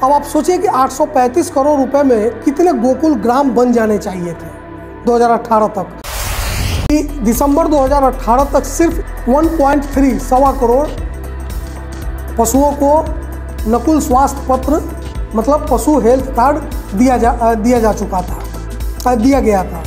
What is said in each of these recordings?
अब आप सोचिए कि 835 करोड़ रुपए में कितने गोकुल ग्राम बन जाने चाहिए थे 2018 तक। दिसंबर 2018 तक सिर्फ 1.3 सवा करोड़ पशुओं को नकुल स्वास्थ्य पत्र मतलब पशु हेल्थ कार्ड दिया गया था।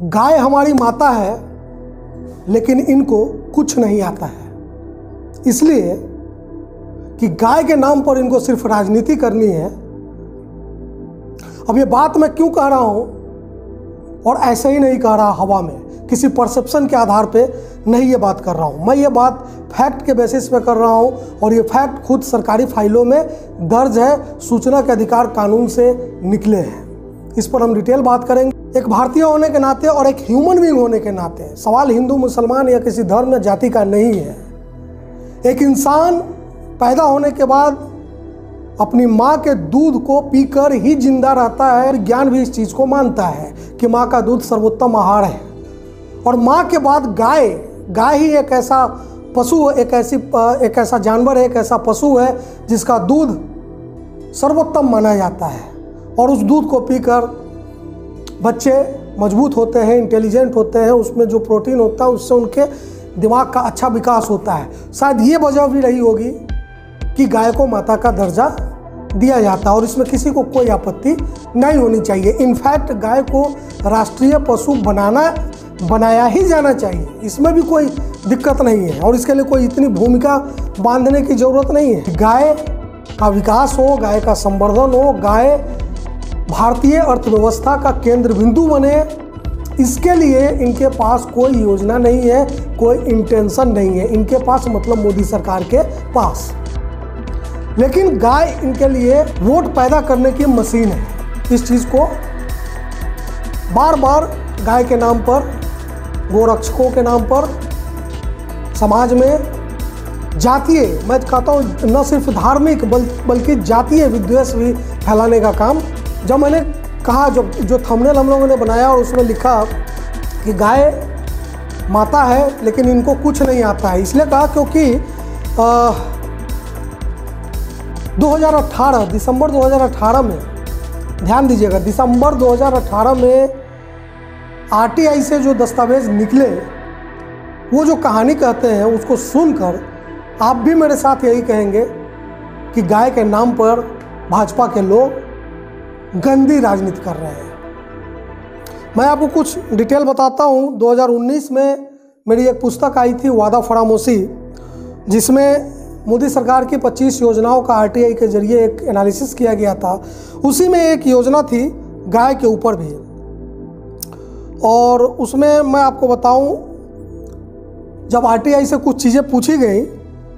गाय हमारी माता है, लेकिन इनको कुछ नहीं आता है, इसलिए कि गाय के नाम पर इनको सिर्फ राजनीति करनी है। अब ये बात मैं क्यों कह रहा हूं, और ऐसे ही नहीं कह रहा हवा में, किसी परसेप्शन के आधार पे नहीं ये बात कर रहा हूं। मैं ये बात फैक्ट के बेसिस पे कर रहा हूं, और ये फैक्ट खुद सरकारी फाइलों में दर्ज है, सूचना के अधिकार कानून से निकले हैं। इस पर हम डिटेल बात करेंगे। एक भारतीय होने के नाते और एक ह्यूमन बीइंग होने के नाते सवाल हिंदू मुसलमान या किसी धर्म या जाति का नहीं है। एक इंसान पैदा होने के बाद अपनी माँ के दूध को पीकर ही जिंदा रहता है। विज्ञान भी इस चीज़ को मानता है कि माँ का दूध सर्वोत्तम आहार है। और माँ के बाद गाय ही एक ऐसा पशु, एक ऐसा जानवर है, एक ऐसा पशु है जिसका दूध सर्वोत्तम माना जाता है। और उस दूध को पीकर बच्चे मजबूत होते हैं, इंटेलिजेंट होते हैं, उसमें जो प्रोटीन होता है उससे उनके दिमाग का अच्छा विकास होता है। शायद ये वजह भी रही होगी कि गाय को माता का दर्जा दिया जाता है, और इसमें किसी को कोई आपत्ति नहीं होनी चाहिए। इनफैक्ट गाय को राष्ट्रीय पशु बनाया ही जाना चाहिए, इसमें भी कोई दिक्कत नहीं है, और इसके लिए कोई इतनी भूमिका बांधने की ज़रूरत नहीं है। गाय का विकास हो, गाय का संवर्धन हो, गाय भारतीय अर्थव्यवस्था का केंद्र बिंदु बने, इसके लिए इनके पास कोई योजना नहीं है, कोई इंटेंशन नहीं है इनके पास, मतलब मोदी सरकार के पास। लेकिन गाय इनके लिए वोट पैदा करने की मशीन है। इस चीज़ को बार बार गाय के नाम पर, गोरक्षकों के नाम पर समाज में जातीय, मैं कहता हूँ न सिर्फ धार्मिक बल्कि जातीय विद्वेष भी फैलाने का काम। जब मैंने कहा, जो थंबनेल हम लोगों ने बनाया और उसमें लिखा कि गाय माता है लेकिन इनको कुछ नहीं आता है, इसलिए कहा क्योंकि 2018 दिसंबर 2018 में, ध्यान दीजिएगा, दिसंबर 2018 में आरटीआई से जो दस्तावेज निकले, वो जो कहानी कहते हैं उसको सुनकर आप भी मेरे साथ यही कहेंगे कि गाय के नाम पर भाजपा के लोग गंदी राजनीति कर रहे हैं। मैं आपको कुछ डिटेल बताता हूं। 2019 में मेरी एक पुस्तक आई थी, वादा फरामोशी, जिसमें मोदी सरकार की 25 योजनाओं का आरटीआई के जरिए एक एनालिसिस किया गया था। उसी में एक योजना थी गाय के ऊपर भी, और उसमें मैं आपको बताऊं, जब आरटीआई से कुछ चीज़ें पूछी गई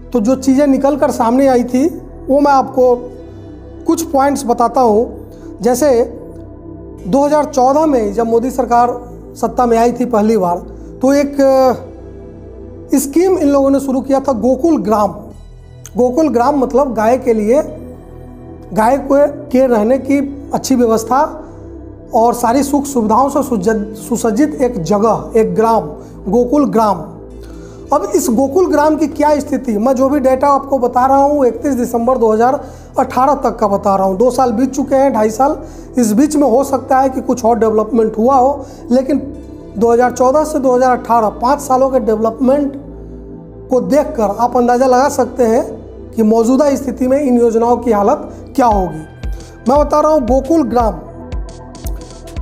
तो जो चीज़ें निकल कर सामने आई थी वो मैं आपको कुछ पॉइंट्स बताता हूँ। जैसे 2014 में जब मोदी सरकार सत्ता में आई थी पहली बार, तो एक स्कीम इन लोगों ने शुरू किया था, गोकुल ग्राम। गोकुल ग्राम मतलब गाय के लिए, गाय के रहने की अच्छी व्यवस्था और सारी सुख सुविधाओं से सुसज्जित एक जगह, एक ग्राम, गोकुल ग्राम। अब इस गोकुल ग्राम की क्या स्थिति, मैं जो भी डेटा आपको बता रहा हूँ 31 दिसंबर 2018 तक का बता रहा हूँ। 2 साल बीत चुके हैं, 2.5 साल, इस बीच में हो सकता है कि कुछ और डेवलपमेंट हुआ हो, लेकिन 2014 से 2018 5 सालों के डेवलपमेंट को देखकर आप अंदाज़ा लगा सकते हैं कि मौजूदा स्थिति में इन योजनाओं की हालत क्या होगी। मैं बता रहा हूँ गोकुल ग्राम,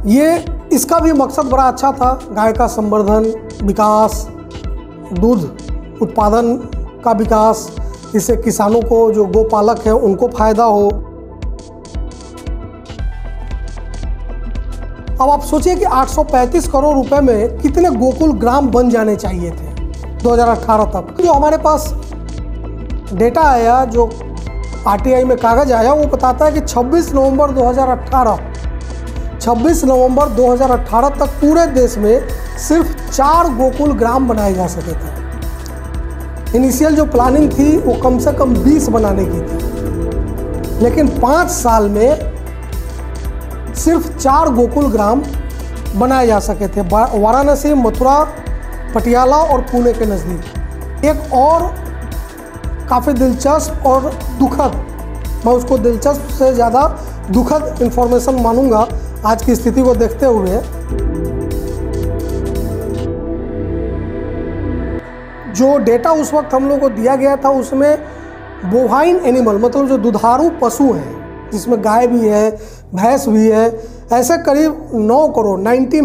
ये इसका भी मकसद बड़ा अच्छा था, गाय का संवर्धन, विकास, दूध उत्पादन का विकास, इससे किसानों को, जो गोपालक हैं, उनको फायदा हो। अब आप सोचिए कि 835 करोड़ रुपए में कितने गोकुल ग्राम बन जाने चाहिए थे 2018 तक। जो हमारे पास डेटा आया, जो आरटीआई में कागज़ आया, वो बताता है कि 26 नवंबर 2018 26 नवंबर 2018 तक पूरे देश में सिर्फ 4 गोकुल ग्राम बनाए जा सके थे। इनिशियल जो प्लानिंग थी वो कम से कम 20 बनाने की थी, लेकिन 5 साल में सिर्फ 4 गोकुल ग्राम बनाए जा सके थे, वाराणसी, मथुरा, पटियाला और पुणे के नज़दीक। एक और काफ़ी दिलचस्प और दुखद, मैं उसको दिलचस्प से ज़्यादा दुखद इन्फॉर्मेशन मानूंगा आज की स्थिति को देखते हुए। जो डेटा उस वक्त हम लोग को दिया गया था उसमें बोवाइन एनिमल मतलब जो दुधारू पशु हैं, जिसमें गाय भी है, भैंस भी है, ऐसे करीब 9 करोड़ 90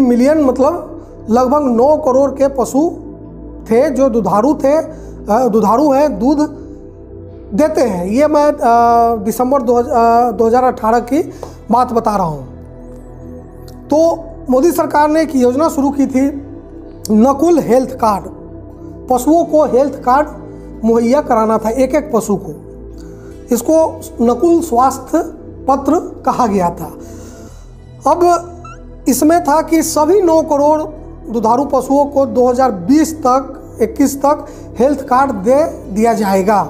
मिलियन मतलब लगभग 9 करोड़ के पशु थे जो दुधारू हैं, दूध देते हैं। ये मैं दिसंबर 2018 की बात बता रहा हूँ। तो मोदी सरकार ने एक योजना शुरू की थी, नकुल हेल्थ कार्ड। पशुओं को हेल्थ कार्ड मुहैया कराना था, एक एक पशु को। इसको नकुल स्वास्थ्य पत्र कहा गया था। अब इसमें था कि सभी 9 करोड़ दुधारू पशुओं को 2021 तक हेल्थ कार्ड दे दिया जाएगा।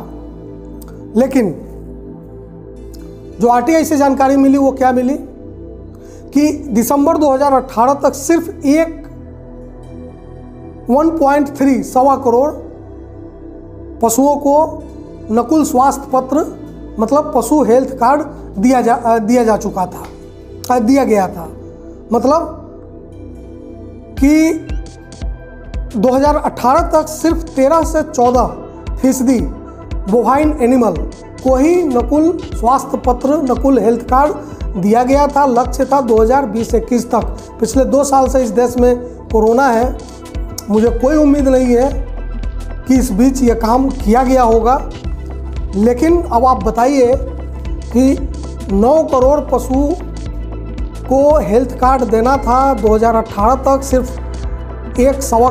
लेकिन जो आरटीआई से जानकारी मिली वो क्या मिली कि दिसंबर 2018 तक सिर्फ 1.3 सवा करोड़ पशुओं को नकुल स्वास्थ्य पत्र मतलब पशु हेल्थ कार्ड दिया गया था। मतलब कि 2018 तक सिर्फ 13 से 14% बोवाइन एनिमल को ही नकुल स्वास्थ्य पत्र नकुल हेल्थ कार्ड दिया गया था। लक्ष्य था 2020-21 तक। पिछले 2 साल से इस देश में कोरोना है, मुझे कोई उम्मीद नहीं है कि इस बीच ये काम किया गया होगा। लेकिन अब आप बताइए कि 9 करोड़ पशु को हेल्थ कार्ड देना था 2018 तक, सिर्फ सवा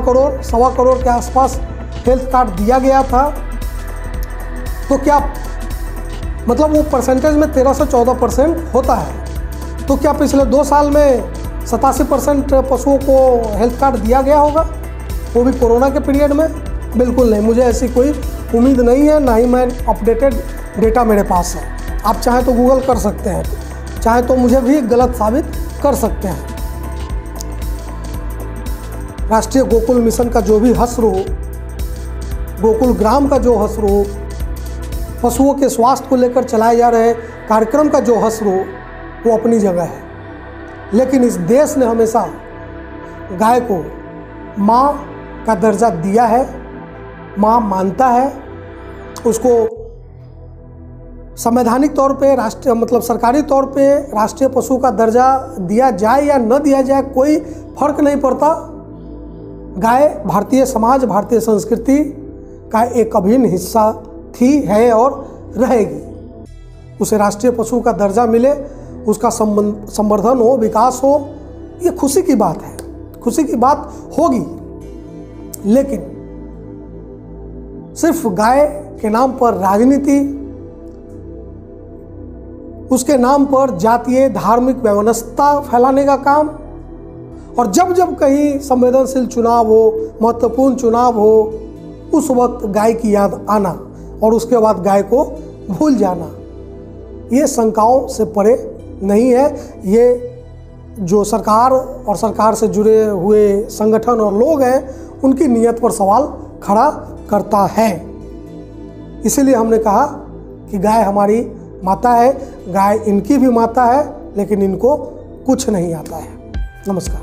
करोड़ के आसपास हेल्थ कार्ड दिया गया था। तो क्या मतलब वो परसेंटेज में 13 से 14% होता है। तो क्या पिछले 2 साल में 87% पशुओं को हेल्थ कार्ड दिया गया होगा, वो भी कोरोना के पीरियड में? बिल्कुल नहीं, मुझे ऐसी कोई उम्मीद नहीं है, ना ही मैं अपडेटेड डेटा मेरे पास है। आप चाहें तो गूगल कर सकते हैं, चाहे तो मुझे भी गलत साबित कर सकते हैं। राष्ट्रीय गोकुल मिशन का जो भी हश्र हो, गोकुल ग्राम का जो हश्र हो, पशुओं के स्वास्थ्य को लेकर चलाए जा रहे कार्यक्रम का जो हश्र हो, वो अपनी जगह है। लेकिन इस देश ने हमेशा गाय को माँ का दर्जा दिया है, माँ मानता है उसको। संवैधानिक तौर पे राष्ट्रीय मतलब सरकारी तौर पे राष्ट्रीय पशु का दर्जा दिया जाए या न दिया जाए कोई फर्क नहीं पड़ता। गाय भारतीय समाज, भारतीय संस्कृति का एक अभिन्न हिस्सा थी, है और रहेगी। उसे राष्ट्रीय पशु का दर्जा मिले, उसका संवर्धन हो, विकास हो, ये खुशी की बात है, खुशी की बात होगी। लेकिन सिर्फ गाय के नाम पर राजनीति, उसके नाम पर जातीय धार्मिक वैमनस्यता फैलाने का काम, और जब जब कहीं संवेदनशील चुनाव हो, महत्वपूर्ण चुनाव हो, उस वक्त गाय की याद आना और उसके बाद गाय को भूल जाना, ये शंकाओं से परे नहीं है। ये जो सरकार और सरकार से जुड़े हुए संगठन और लोग हैं, उनकी नीयत पर सवाल खड़ा करता है। इसीलिए हमने कहा कि गाय हमारी माता है, गाय इनकी भी माता है, लेकिन इनको कुछ नहीं आता है। नमस्कार।